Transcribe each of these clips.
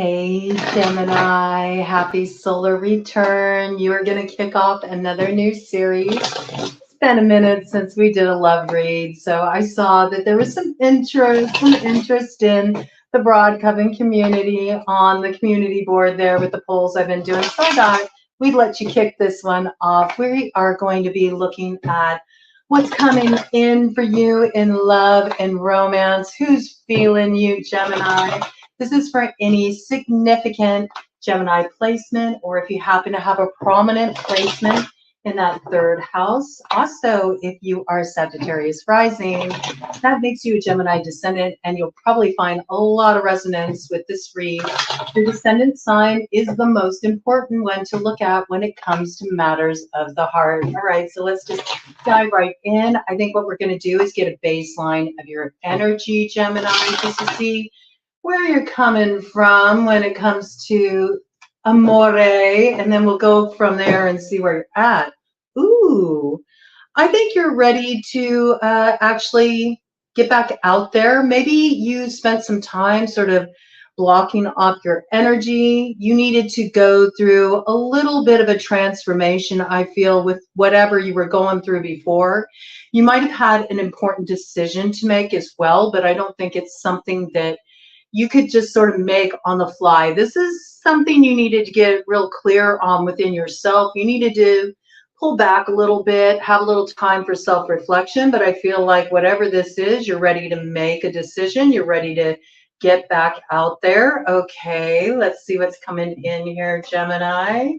Hey Gemini, happy solar return. You are going to kick off another new series. It's been a minute since we did a love read, so I saw that there was some interest in the broad Coven community on the community board there with the polls I've been doing. So I thought we'd let you kick this one off. We are going to be looking at what's coming in for you in love and romance. Who's feeling you, Gemini? This is for any significant Gemini placement, or if you happen to have a prominent placement in that third house. Also, if you are Sagittarius rising, that makes you a Gemini descendant, and you'll probably find a lot of resonance with this read. Your descendant sign is the most important one to look at when it comes to matters of the heart. All right, so let's just dive right in. I think what we're going to do is get a baseline of your energy, Gemini, just to see where you're coming from when it comes to amore, and then we'll go from there and see where you're at. Ooh, I think you're ready to actually get back out there. Maybe you spent some time sort of blocking off your energy. You needed to go through a little bit of a transformation, I feel, with whatever you were going through before. You might have had an important decision to make as well, but I don't think it's something that you could just sort of make on the fly. This is something you needed to get real clear on within yourself. You needed to pull back a little bit, have a little time for self-reflection, but I feel like whatever this is, you're ready to make a decision. You're ready to get back out there. Okay, let's see what's coming in here, Gemini.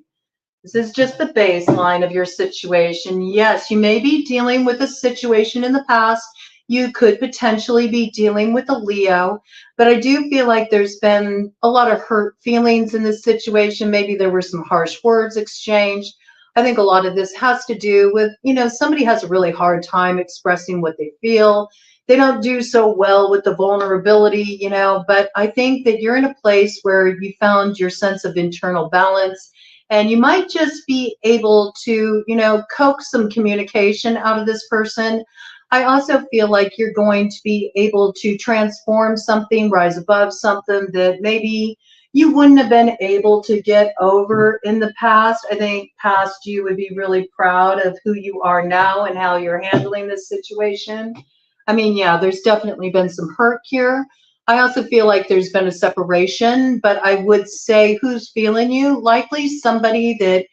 This is just the baseline of your situation. Yes, you may be dealing with a situation in the past. You could potentially be dealing with a Leo, but I do feel like there's been a lot of hurt feelings in this situation. Maybe there were some harsh words exchanged. I think a lot of this has to do with, somebody has a really hard time expressing what they feel. They don't do so well with the vulnerability, but I think that you're in a place where you found your sense of internal balance, and you might just be able to, coax some communication out of this person. I also feel like you're going to be able to transform something, rise above something that maybe you wouldn't have been able to get over in the past. I think past you would be really proud of who you are now and how you're handling this situation. I mean, yeah, there's definitely been some hurt here. I also feel like there's been a separation, but I would say who's feeling you? Likely somebody that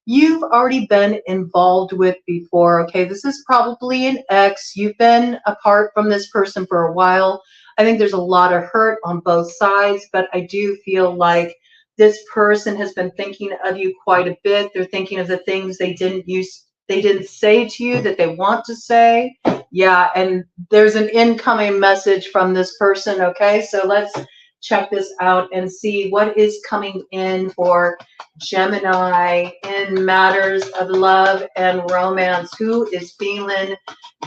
you've already been involved with before. Okay, this is probably an ex. You've been apart from this person for a while. I think there's a lot of hurt on both sides, but I do feel like this person has been thinking of you quite a bit. They're thinking of the things they didn't say to you that they want to say. Yeah, and there's an incoming message from this person. Okay, so let's check this out and see what is coming in for Gemini in matters of love and romance. Who is feeling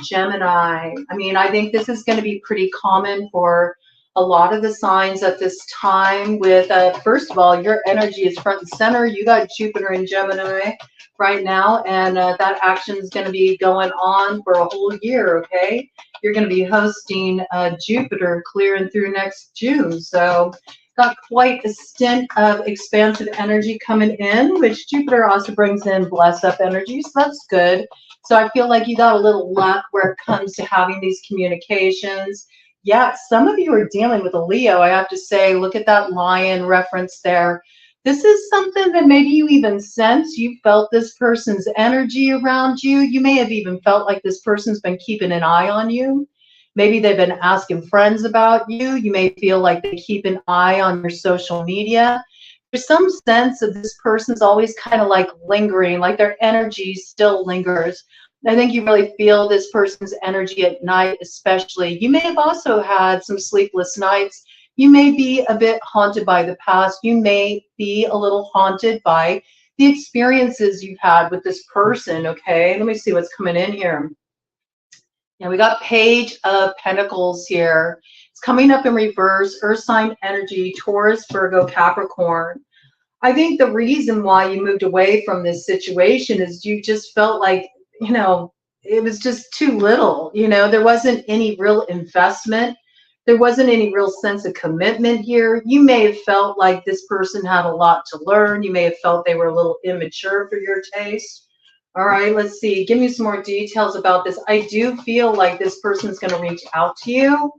Gemini? I mean, I think this is going to be pretty common for a lot of the signs at this time with, first of all, your energy is front and center. You got Jupiter in Gemini right now, and that action is going to be going on for a whole year, okay? You're going to be hosting Jupiter clearing through next June. So got quite a stint of expansive energy coming in, which Jupiter also brings in blessed up energy, so that's good. So I feel like you got a little luck where it comes to having these communications. Yeah, some of you are dealing with a Leo, I have to say. Look at that lion reference there. This is something that maybe you even sense. You felt this person's energy around you. You may have even felt like this person's been keeping an eye on you. Maybe they've been asking friends about you. You may feel like they keep an eye on your social media. There's some sense of this person's always kind of like lingering, like their energy still lingers. I think you really feel this person's energy at night, especially. You may have also had some sleepless nights. You may be a bit haunted by the past. You may be a little haunted by the experiences you've had with this person, okay? Let me see what's coming in here. Yeah, we got Page of Pentacles here. It's coming up in reverse, Earth sign energy, Taurus, Virgo, Capricorn. I think the reason why you moved away from this situation is you just felt like, it was just too little. There wasn't any real investment There wasn't any real sense of commitment here. You may have felt like this person had a lot to learn. You may have felt they were a little immature for your taste. All right, let's see. Give me some more details about this. I do feel like this person's going to reach out to you.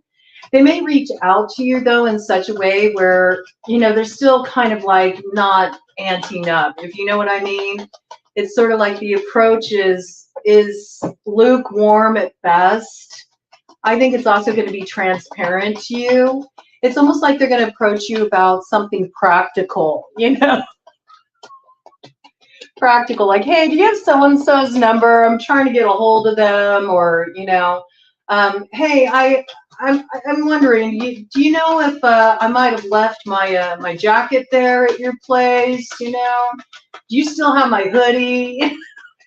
They may reach out to you, though, in such a way where, you know, they're still kind of like not anting up, if you know what I mean. It's sort of like the approach is lukewarm at best. I think it's also going to be transparent to you. It's almost like they're going to approach you about something practical, you know, practical, like, hey, do you have so-and-so's number? I'm trying to get a hold of them, or, you know, hey, I'm wondering, do you know if I might have left my my jacket there at your place? You know, do you still have my hoodie?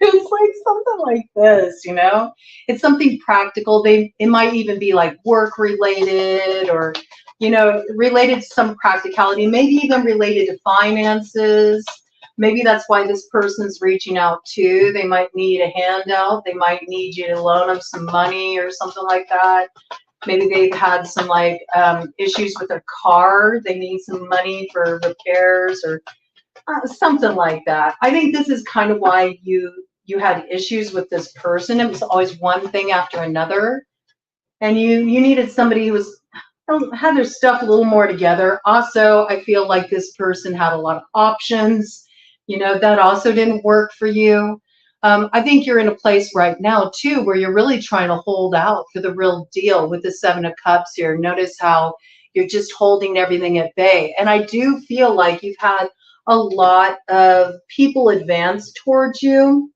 It's like something like this, you know. It's something practical. It might even be like work related, or, you know, related to some practicality, maybe even related to finances. Maybe that's why this person's reaching out too. They might need a handout. They might need you to loan them some money or something like that. Maybe they've had some like issues with their car. They need some money for repairs, or something like that. I think this is kind of why you had issues with this person. It was always one thing after another, and you needed somebody who had their stuff a little more together. Also, I feel like this person had a lot of options. You know, that also didn't work for you. I think you're in a place right now too where you're really trying to hold out for the real deal with the Seven of Cups here. Notice how you're just holding everything at bay. And I do feel like you've had a lot of people advance towards you,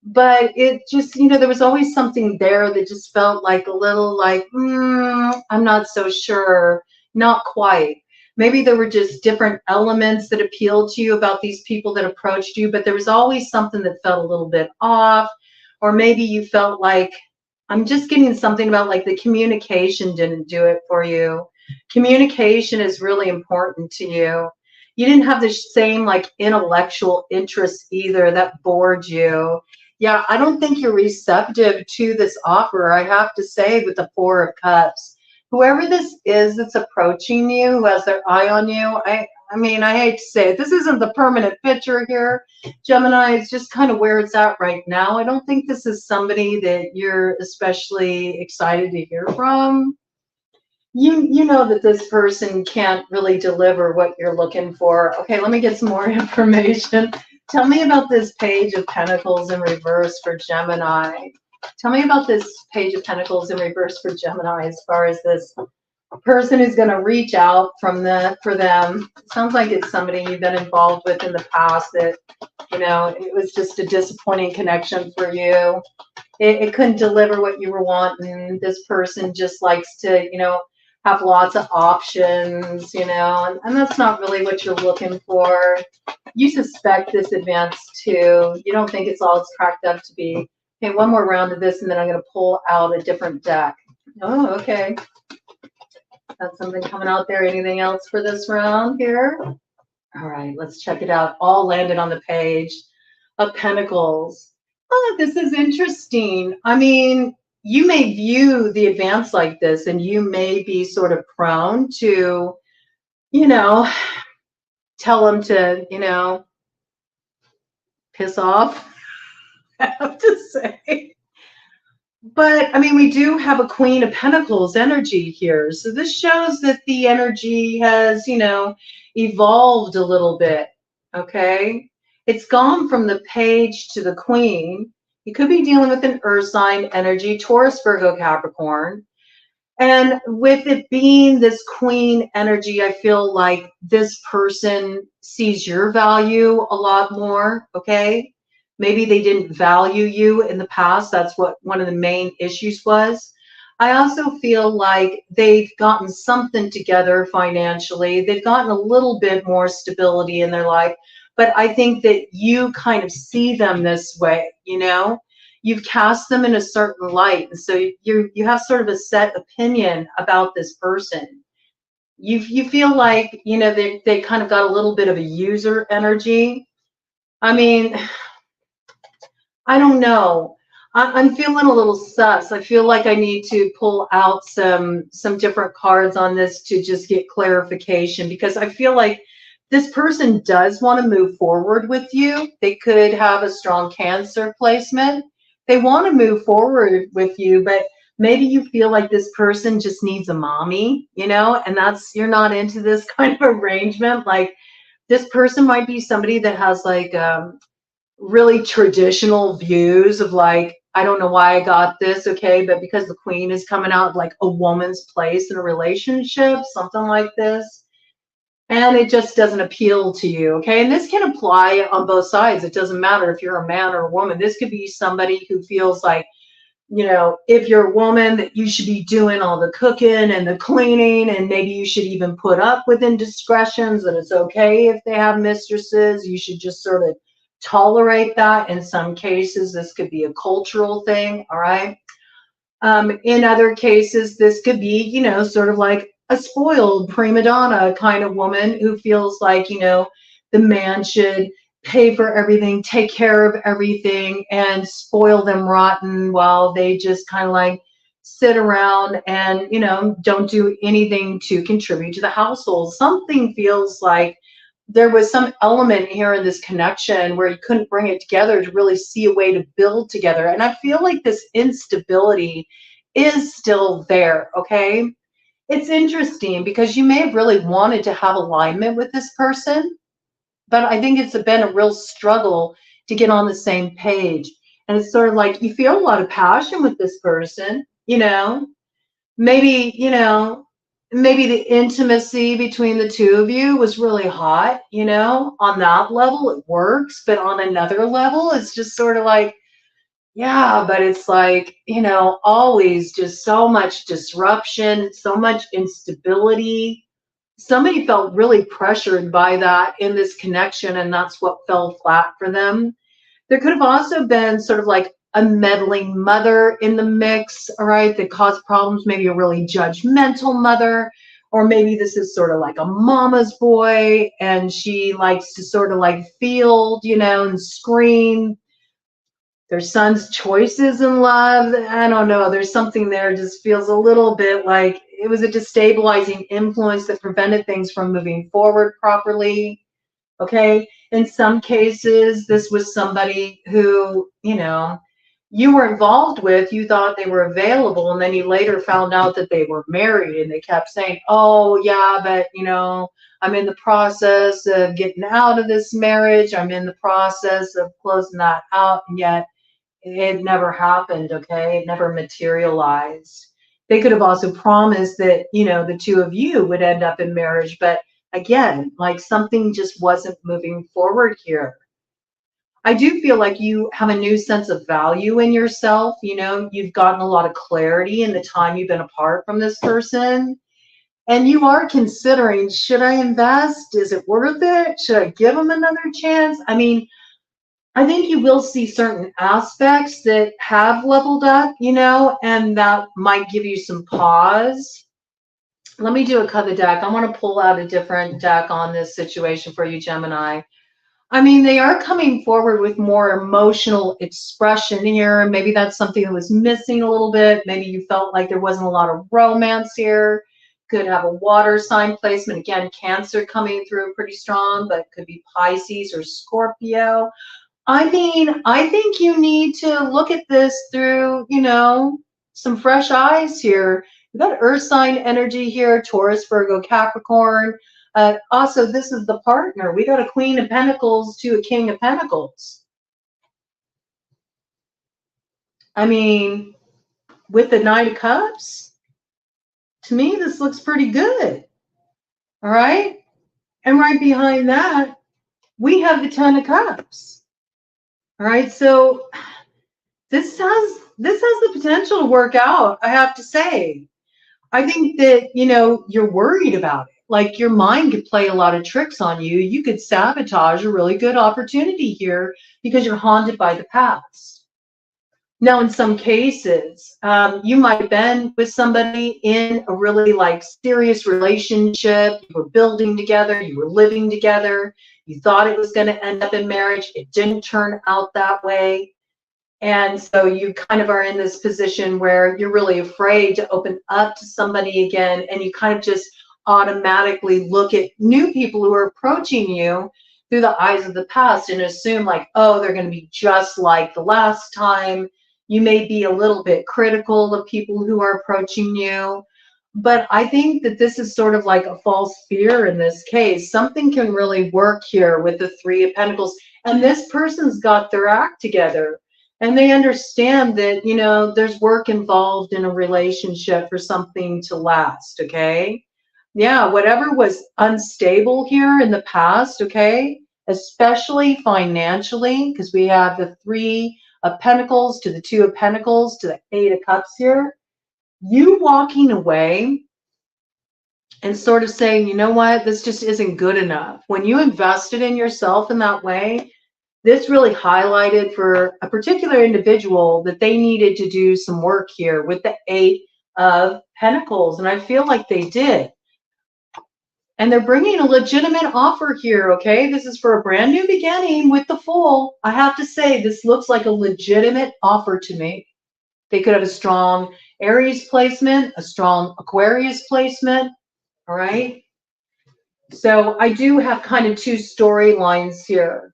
but it just, you know, there was always something there that just felt like a little like, I'm not so sure, not quite. Maybe there were just different elements that appealed to you about these people that approached you, but there was always something that felt a little bit off. Or maybe you felt like, I'm just getting something about like the communication didn't do it for you. Communication is really important to you. You didn't have the same like intellectual interest either. That bored you. Yeah, I don't think you're receptive to this offer, I have to say, with the Four of Cups. Whoever this is that's approaching you, who has their eye on you, I mean, I hate to say it, this isn't the permanent picture here, Gemini. It's just kind of where it's at right now. I don't think this is somebody that you're especially excited to hear from. You know that this person can't really deliver what you're looking for. Okay, let me get some more information. Tell me about this Page of Pentacles in reverse for Gemini. Tell me about this Page of Pentacles in reverse for Gemini, as far as this person who's going to reach out for them. It sounds like it's somebody you've been involved with in the past that, you know, it was just a disappointing connection for you. It couldn't deliver what you were wanting. This person just likes to, you know, have lots of options, you know, and that's not really what you're looking for. You suspect this advance too. You don't think it's all it's cracked up to be. Okay, one more round of this, and then I'm going to pull out a different deck. Oh, okay. Got something coming out there. Anything else for this round here? All right, let's check it out. All landed on the Page of Pentacles. Oh, this is interesting. I mean, you may view the advance like this, and you may be sort of prone to, you know, tell them to, you know, piss off, I have to say. But, I mean, we do have a Queen of Pentacles energy here. So this shows that the energy has, you know, evolved a little bit, okay? It's gone from the Page to the Queen. You could be dealing with an Earth sign energy, Taurus, Virgo, Capricorn. And with it being this Queen energy, I feel like this person sees your value a lot more, okay? Maybe they didn't value you in the past. That's what one of the main issues was. I also feel like they've gotten something together financially. They've gotten a little bit more stability in their life. But I think that you kind of see them this way, you know? You've cast them in a certain light. And so you have sort of a set opinion about this person. You feel like, you know, they kind of got a little bit of a user energy. I mean, I don't know. I'm feeling a little sus. I feel like I need to pull out some different cards on this to just get clarification, because I feel like this person does want to move forward with you. They could have a strong Cancer placement. They want to move forward with you, but maybe you feel like this person just needs a mommy, you know, and that's, you're not into this kind of arrangement. Like, this person might be somebody that has like really traditional views of like, I don't know why I got this, okay, but because the queen is coming out, like a woman's place in a relationship, something like this, and it just doesn't appeal to you, okay? And this can apply on both sides. It doesn't matter if you're a man or a woman. This could be somebody who feels like, you know, if you're a woman, that you should be doing all the cooking and the cleaning, and maybe you should even put up with indiscretions, that it's okay if they have mistresses. You should just sort of tolerate that. In some cases, this could be a cultural thing, all right? In other cases, this could be, you know, sort of like a spoiled prima donna kind of woman who feels like, you know, the man should pay for everything, take care of everything, and spoil them rotten while they just kind of like sit around and, you know, don't do anything to contribute to the household. Something feels like there was some element here in this connection where you couldn't bring it together to really see a way to build together. And I feel like this instability is still there, okay? It's interesting because you may have really wanted to have alignment with this person, but I think it's been a real struggle to get on the same page. And it's sort of like you feel a lot of passion with this person, you know, maybe, you know, maybe the intimacy between the two of you was really hot, you know, on that level it works, but on another level it's just sort of like, yeah, but it's like, you know, always just so much disruption, so much instability. Somebody felt really pressured by that in this connection, and that's what fell flat for them. There could have also been sort of like a meddling mother in the mix, all right, that caused problems, maybe a really judgmental mother, or maybe this is sort of like a mama's boy and she likes to sort of like field, you know, and scream their son's choices in love. I don't know. There's something there just feels a little bit like it was a destabilizing influence that prevented things from moving forward properly. Okay. In some cases, this was somebody who, you know, you were involved with, you thought they were available, and then you later found out that they were married, and they kept saying, oh, yeah, but, you know, I'm in the process of getting out of this marriage. I'm in the process of closing that out. And yet it never happened, okay? It never materialized. They could have also promised that, you know, the two of you would end up in marriage, but again, like something just wasn't moving forward here. I do feel like you have a new sense of value in yourself. You know, you've gotten a lot of clarity in the time you've been apart from this person. And you are considering, should I invest? Is it worth it? Should I give them another chance? I mean, I think you will see certain aspects that have leveled up, you know, and that might give you some pause. Let me do a cover deck. I want to pull out a different deck on this situation for you, Gemini. I mean, they are coming forward with more emotional expression here. Maybe that's something that was missing a little bit. Maybe you felt like there wasn't a lot of romance here. Could have a water sign placement. Again, Cancer coming through pretty strong, but could be Pisces or Scorpio. I mean, I think you need to look at this through, you know, some fresh eyes here. We've got Earth sign energy here, Taurus, Virgo, Capricorn. Also, this is the partner. We got a Queen of Pentacles to a King of Pentacles. I mean, with the Knight of Cups, to me, this looks pretty good. All right. And right behind that, we have the Ten of Cups. All right. So this has the potential to work out, I have to say. I think that, you know, you're worried about it. Like your mind could play a lot of tricks on you. You could sabotage a really good opportunity here because you're haunted by the past. Now, in some cases, you might have been with somebody in a really like serious relationship. You were building together, you were living together. You thought it was going to end up in marriage. It didn't turn out that way. And so you kind of are in this position where you're really afraid to open up to somebody again, and you kind of just automatically look at new people who are approaching you through the eyes of the past and assume like, oh, they're going to be just like the last time. You may be a little bit critical of people who are approaching you, but I think that this is sort of like a false fear in this case. Something can really work here with the Three of Pentacles, and this person's got their act together. And they understand that, you know, there's work involved in a relationship for something to last, okay? Yeah, whatever was unstable here in the past, okay, especially financially, because we have the Three of Pentacles to the Two of Pentacles to the Eight of Cups here. You walking away and sort of saying, you know what, this just isn't good enough. When you invested in yourself in that way, this really highlighted for a particular individual that they needed to do some work here with the Eight of Pentacles. And I feel like they did. And they're bringing a legitimate offer here, okay? This is for a brand new beginning with the Fool. I have to say, this looks like a legitimate offer to me. They could have a strong Aries placement, a strong Aquarius placement, all right? So I do have kind of two storylines here.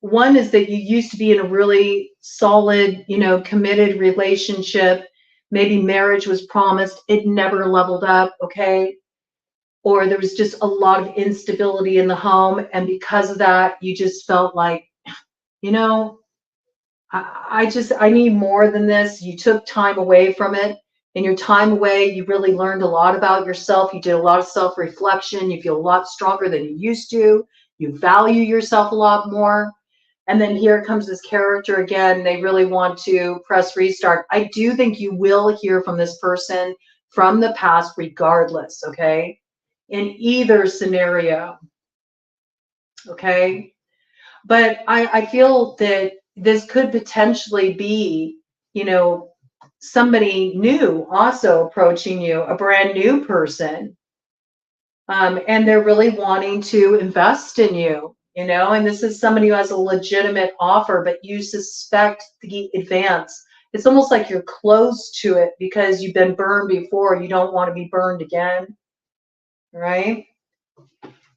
One is that you used to be in a really solid, you know, committed relationship. Maybe marriage was promised. It never leveled up, okay? Or there was just a lot of instability in the home. And because of that, you just felt like, you know, I need more than this. You took time away from it. In your time away, you really learned a lot about yourself. You did a lot of self-reflection. You feel a lot stronger than you used to. You value yourself a lot more. And then here comes this character again. They really want to press restart. I do think you will hear from this person from the past regardless, okay? In either scenario, okay? But I feel that this could potentially be, you know, somebody new also approaching you, a brand new person. And they're really wanting to invest in you, you know, and this is somebody who has a legitimate offer, but you suspect the advance. It's almost like you're close to it because you've been burned before. You don't want to be burned again, right?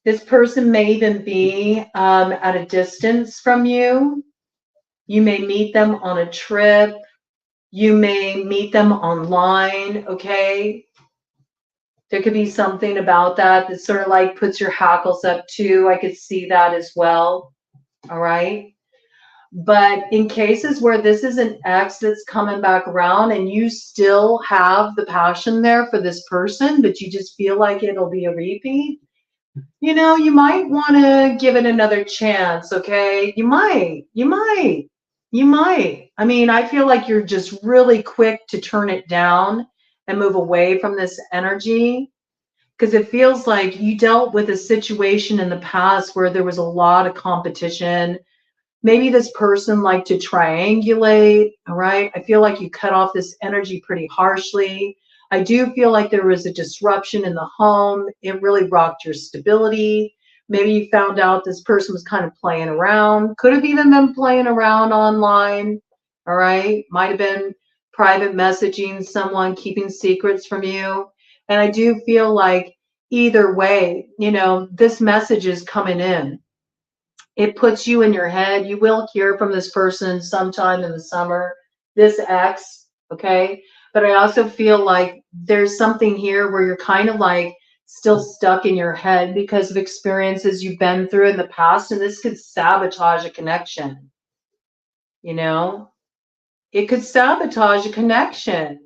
This person may even be at a distance from you. You may meet them on a trip. You may meet them online, okay? There could be something about that that sort of like puts your hackles up too. I could see that as well, all right? But in cases where this is an ex that's coming back around and you still have the passion there for this person, but you just feel like it'll be a repeat, you know, you might want to give it another chance, okay? You might. I mean, I feel like you're just really quick to turn it down and move away from this energy because it feels like you dealt with a situation in the past where there was a lot of competition. Maybe this person liked to triangulate, all right? I feel like you cut off this energy pretty harshly. I do feel like there was a disruption in the home. It really rocked your stability. Maybe you found out this person was kind of playing around. Could have even been playing around online, all right? Might have been private messaging someone, keeping secrets from you. And I do feel like either way, you know, this message is coming in. It puts you in your head. You will hear from this person sometime in the summer, this ex, okay? But I also feel like there's something here where you're kind of like still stuck in your head because of experiences you've been through in the past, and this could sabotage a connection, you know? It could sabotage a connection.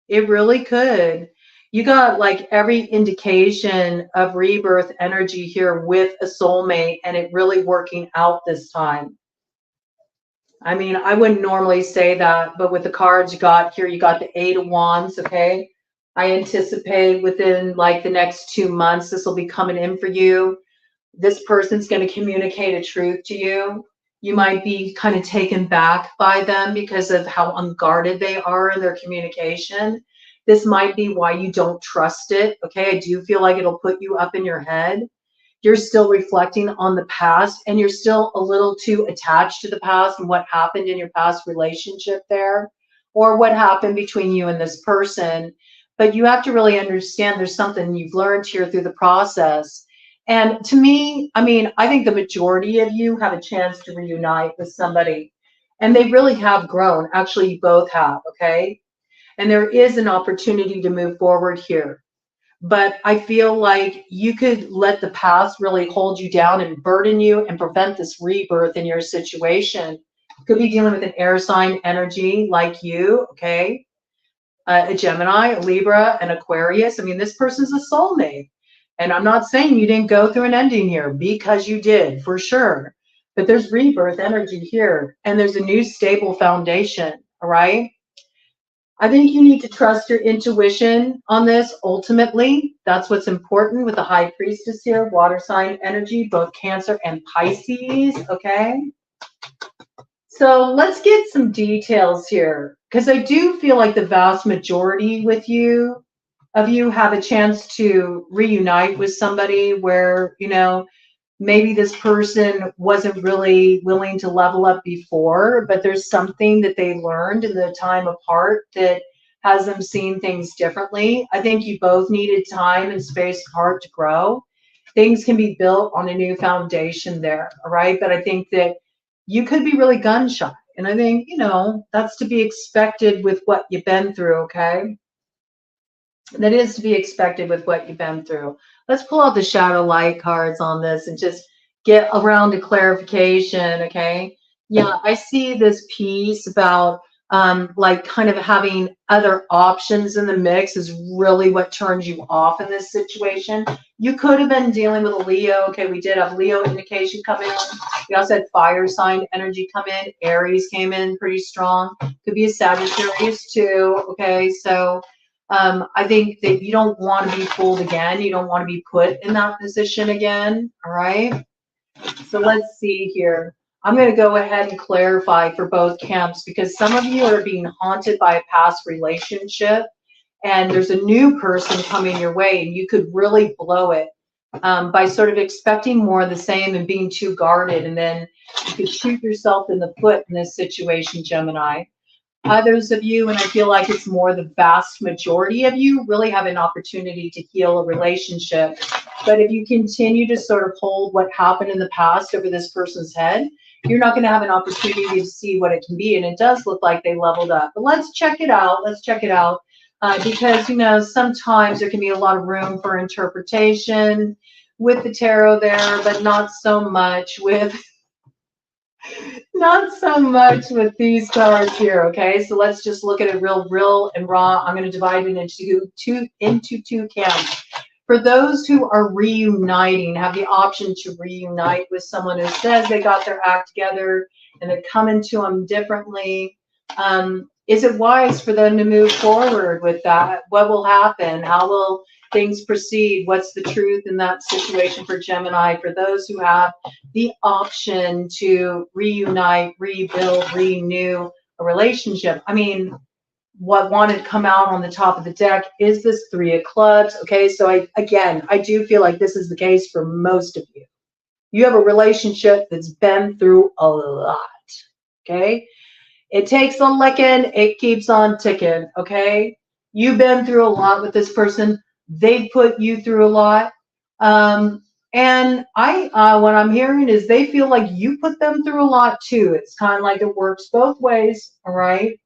It really could. You got like every indication of rebirth energy here with a soulmate and it really working out this time. I mean, I wouldn't normally say that, but with the cards you got here, you got the Eight of Wands, okay? I anticipate within like the next 2 months, this will be coming in for you. This person's going to communicate a truth to you. You might be kind of taken back by them because of how unguarded they are in their communication. This might be why you don't trust it, okay? I do feel like it'll put you up in your head. you're still reflecting on the past, and you're still a little too attached to the past and what happened in your past relationship there, or what happened between you and this person. But you have to really understand there's something you've learned here through the process. And to me, I mean, I think the majority of you have a chance to reunite with somebody, and they really have grown. Actually, you both have, okay? And there is an opportunity to move forward here. But I feel like you could let the past really hold you down and burden you and prevent this rebirth in your situation. Could be dealing with an air sign energy like you, okay? A Gemini, a Libra, an Aquarius. I mean, this person's a soulmate. And I'm not saying you didn't go through an ending here, because you did, for sure. But there's rebirth energy here, and there's a new stable foundation, all right? I think you need to trust your intuition on this. Ultimately, that's what's important with the High Priestess here, water sign energy, both Cancer and Pisces, okay? So let's get some details here, because I do feel like the vast majority of you have a chance to reunite with somebody where, you know, maybe this person wasn't really willing to level up before, but there's something that they learned in the time apart that has them seeing things differently. I think you both needed time and space apart to grow. Things can be built on a new foundation there, all right? But I think that you could be really gun shy. And I think, you know, that's to be expected with what you've been through, okay? That is to be expected with what you've been through. Let's pull out the shadow light cards on this and just get around to clarification, okay? Yeah, I see this piece about like kind of having other options in the mix is really what turns you off in this situation. You could have been dealing with a Leo. Okay, we did have Leo indication come in. We also had fire sign energy come in. Aries came in pretty strong. Could be a Sagittarius too, okay? So I think that you don't want to be fooled again. You don't want to be put in that position again. All right. So let's see here. I'm going to go ahead and clarify for both camps, because some of you are being haunted by a past relationship, and there's a new person coming your way, and you could really blow it by sort of expecting more of the same and being too guarded, and then you could shoot yourself in the foot in this situation, Gemini. Others of you, and I feel like it's more the vast majority of you, really have an opportunity to heal a relationship. But if you continue to sort of hold what happened in the past over this person's head, you're not going to have an opportunity to see what it can be. And it does look like they leveled up. But let's check it out. Let's check it out. Because, you know, sometimes there can be a lot of room for interpretation with the tarot there, but not so much with... Not so much with these cards here, okay? So let's just look at it real and raw. I'm going to divide it into two camps. For those who are reuniting, have the option to reunite with someone who says they got their act together and they're coming to them differently, is it wise for them to move forward with that? What will happen? How will things proceed? What's the truth in that situation for Gemini? For those who have the option to reunite, rebuild, renew a relationship. I mean, what wanted to come out on the top of the deck is this Three of Clubs. Okay, so I do feel like this is the case for most of you. You have a relationship that's been through a lot. Okay, it takes a licking, it keeps on ticking. Okay, you've been through a lot with this person. They put you through a lot. And what I'm hearing is they feel like you put them through a lot too. It's kind of like it works both ways, all right?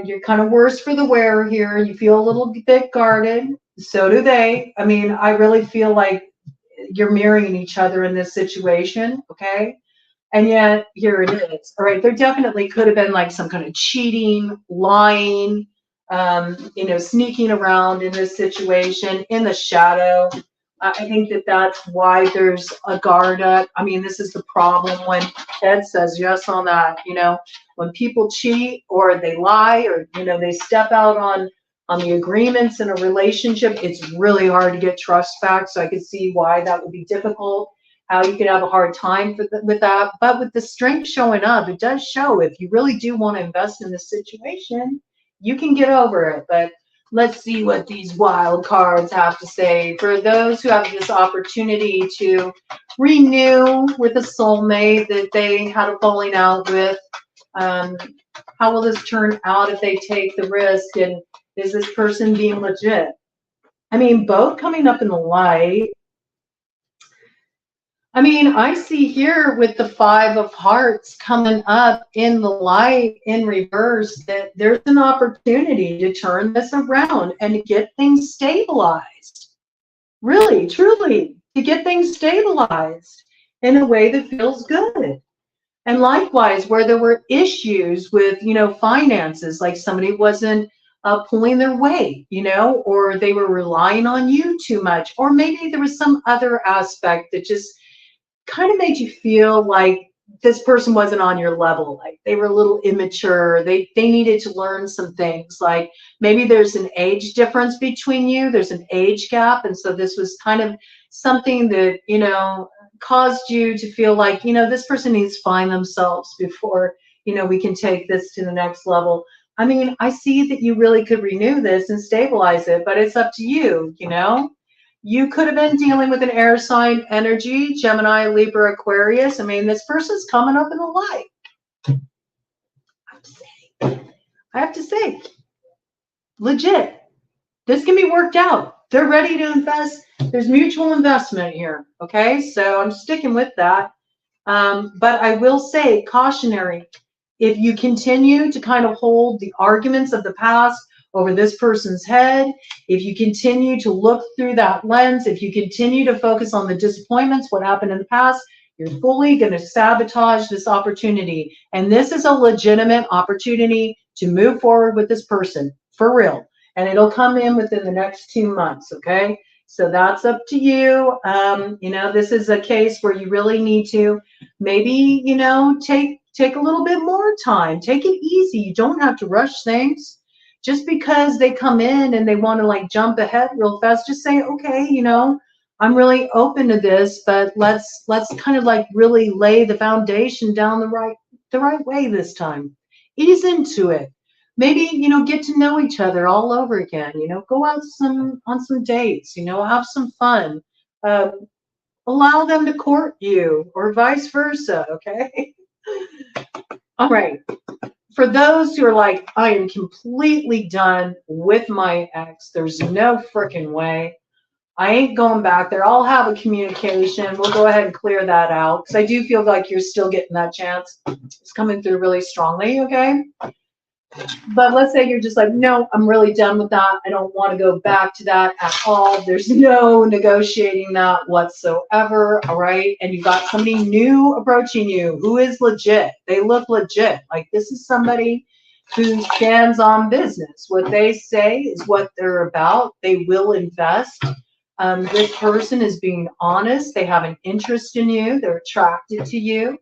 You're kind of worse for the wearer here. You feel a little bit guarded. So do they. I mean, I really feel like you're mirroring each other in this situation, okay? And yet, here it is. All right, there definitely could have been like some kind of cheating, lying, you know, sneaking around in this situation, in the shadow. I think that that's why there's a guard up. I mean, this is the problem when Ted says yes on that. You know, when people cheat or they lie or, you know, they step out on the agreements in a relationship, it's really hard to get trust back. So I could see why that would be difficult, how you could have a hard time with that. But with the strength showing up, it does show if you really do want to invest in this situation, you can get over it. But Let's see what these wild cards have to say. For those who have this opportunity to renew with a soulmate that they had a falling out with, how will this turn out if they take the risk? And is this person being legit? I mean, both coming up in the light. I mean, I see here with the 5 of Hearts coming up in the light in reverse that there's an opportunity to turn this around and to get things stabilized. Really, truly, to get things stabilized in a way that feels good. And likewise, where there were issues with, you know, finances, like somebody wasn't pulling their weight, you know, or they were relying on you too much, or maybe there was some other aspect that just kind of made you feel like this person wasn't on your level, like they were a little immature, they needed to learn some things, like maybe there's an age difference between you, there's an age gap, and so this was kind of something that, you know, caused you to feel like, you know, this person needs to find themselves before, you know, we can take this to the next level. I mean, I see that you really could renew this and stabilize it, but it's up to you, you know. You could have been dealing with an air sign energy, Gemini, Libra, Aquarius. I mean, this person's coming up in the light. I have to say, legit. This can be worked out. They're ready to invest. There's mutual investment here. Okay, so I'm sticking with that. But I will say, cautionary, if you continue to kind of hold the arguments of the past over this person's head, if you continue to look through that lens, if you continue to focus on the disappointments, what happened in the past, you're fully going to sabotage this opportunity. And this is a legitimate opportunity to move forward with this person, for real. And it'll come in within the next 2 months, okay? So that's up to you. You know, this is a case where you really need to maybe, you know, take a little bit more time. Take it easy. You don't have to rush things. Just because they come in and they want to like jump ahead real fast, just say, okay, you know, I'm really open to this, but let's kind of like really lay the foundation down the right way this time. Ease into it. Maybe, you know, get to know each other all over again. You know, go out on some dates. You know, have some fun. Allow them to court you, or vice versa. Okay. All right. For those who are like, I am completely done with my ex, there's no freaking way. I ain't going back there. I'll have a communication. We'll go ahead and clear that out, because I do feel like you're still getting that chance. It's coming through really strongly, okay? But let's say you're just like, no, I'm really done with that. I don't want to go back to that at all. There's no negotiating that whatsoever, all right? And you got somebody new approaching you who is legit. They look legit. Like this is somebody who stands on business. What they say is what they're about. They will invest. This person is being honest. They have an interest in you. They're attracted to you.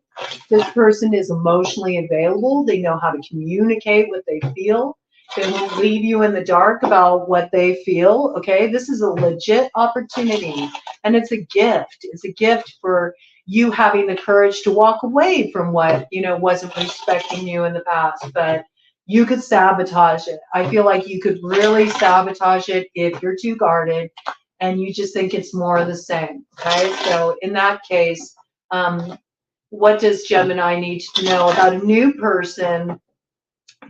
This person is emotionally available. They know how to communicate what they feel. They won't leave you in the dark about what they feel. Okay, this is a legit opportunity, and it's a gift. It's a gift for you having the courage to walk away from what, you know, wasn't respecting you in the past. But you could sabotage it. I feel like you could really sabotage it if you're too guarded and you just think it's more of the same. Okay, so in that case, what does Gemini need to know about a new person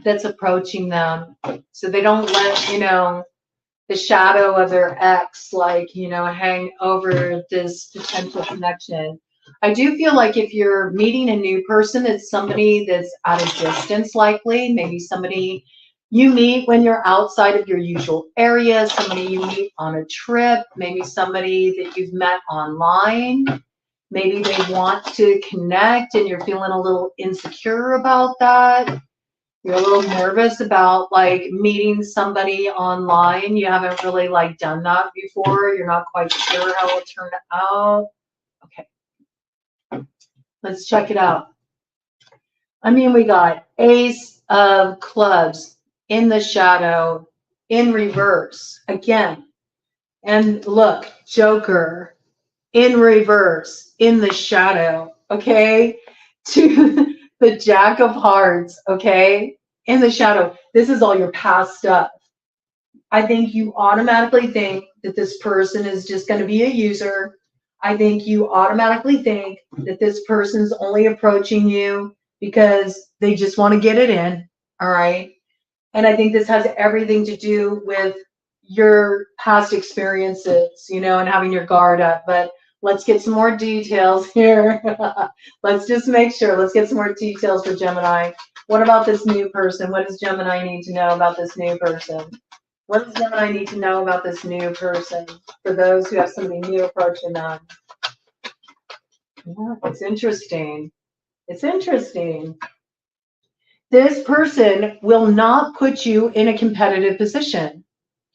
that's approaching them, so they don't let, you know, the shadow of their ex, like, you know, hang over this potential connection? I do feel like if you're meeting a new person, it's somebody that's at a distance, likely, maybe somebody you meet when you're outside of your usual area, somebody you meet on a trip, maybe somebody that you've met online. Maybe they want to connect and you're feeling a little insecure about that. You're a little nervous about like meeting somebody online. You haven't really like done that before. You're not quite sure how it'll turn out. Okay. Let's check it out. I mean, we got Ace of Clubs in the shadow in reverse again. And look, Joker in reverse, in the shadow, okay, to the Jack of Hearts, okay, in the shadow. This is all your past stuff. I think you automatically think that this person is just going to be a user. I think you automatically think that this person's only approaching you because they just want to get it in. All right. And I think this has everything to do with your past experiences, you know, and having your guard up. But let's get some more details here. Let's just make sure. Let's get some more details for Gemini. What about this new person? What does Gemini need to know about this new person? What does Gemini need to know about this new person for those who have somebody new approaching them? Yeah, it's interesting. It's interesting. This person will not put you in a competitive position.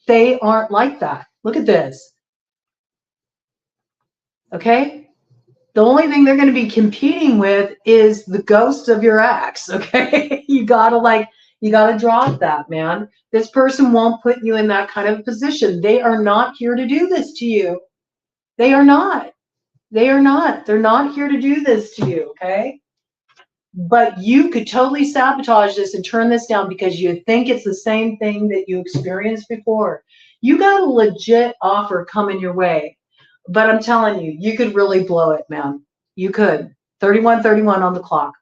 They aren't like that. Look at this. Okay? The only thing they're going to be competing with is the ghost of your ex. Okay? You gotta drop that, man. This person won't put you in that kind of position. They are not here to do this to you. They are not. They are not. They're not here to do this to you, okay? But you could totally sabotage this and turn this down because you think it's the same thing that you experienced before. You got a legit offer coming your way. But I'm telling you, you could really blow it, man. You could. 31:31 on the clock.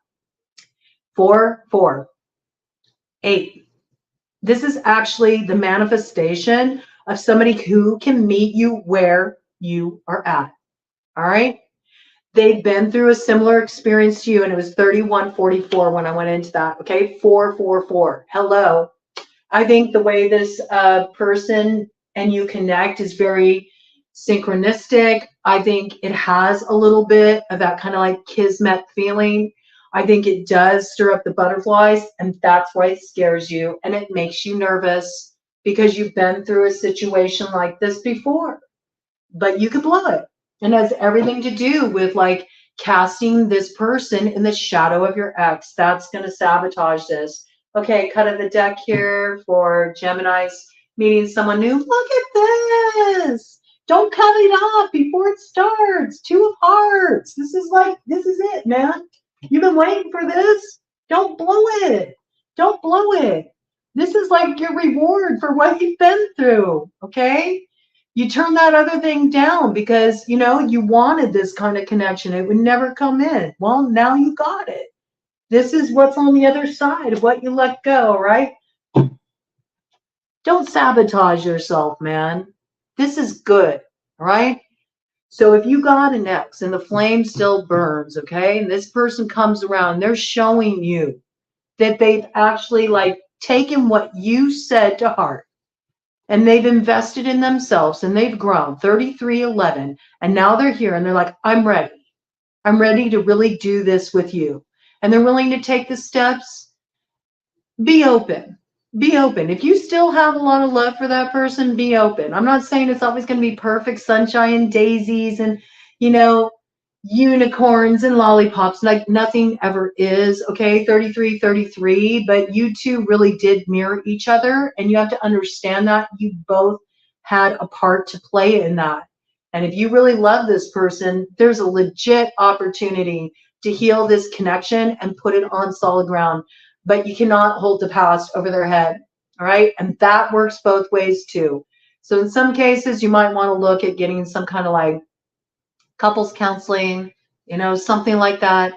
4, 4, 8. This is actually the manifestation of somebody who can meet you where you are at. All right? They've been through a similar experience to you, and it was 31:44 when I went into that. Okay, 444. Hello. I think the way this person and you connect is very synchronistic. I think it has a little bit of that kind of like kismet feeling. I think it does stir up the butterflies, and that's why it scares you and it makes you nervous because you've been through a situation like this before. But you could blow it. And it has everything to do with like casting this person in the shadow of your ex. That's going to sabotage this. Okay, cut of the deck here for Gemini's meeting someone new. Look at this. Don't cut it off before it starts. 2 of hearts. This is it, man. You've been waiting for this. Don't blow it. Don't blow it. This is like your reward for what you've been through, okay? You turn that other thing down because, you know, you wanted this kind of connection. It would never come in. Well, now you got it. This is what's on the other side of what you let go, right? Don't sabotage yourself, man. This is good, right? So if you got an ex and the flame still burns, okay, and this person comes around, they're showing you that they've actually like taken what you said to heart. And they've invested in themselves and they've grown 3311. And now they're here and they're like, I'm ready. I'm ready to really do this with you. And they're willing to take the steps. Be open. Be open. If you still have a lot of love for that person, be open. I'm not saying it's always going to be perfect sunshine and daisies and, you know, unicorns and lollipops. Like nothing ever is, okay? 33:33, but you two really did mirror each other, and you have to understand that you both had a part to play in that. And if you really love this person, there's a legit opportunity to heal this connection and put it on solid ground. But you cannot hold the past over their head, all right? And that works both ways too. So in some cases, you might want to look at getting some kind of like couples counseling, you know, something like that.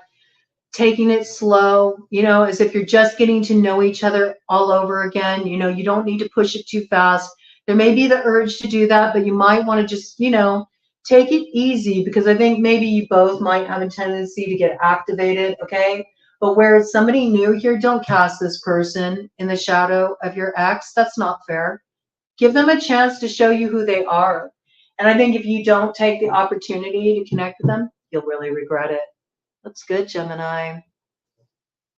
Taking it slow, you know, as if you're just getting to know each other all over again. You know, you don't need to push it too fast. There may be the urge to do that, but you might want to just, you know, take it easy because I think maybe you both might have a tendency to get activated, okay? But where it's somebody new here, don't cast this person in the shadow of your ex. That's not fair. Give them a chance to show you who they are. And I think if you don't take the opportunity to connect with them, you'll really regret it. That's good, Gemini.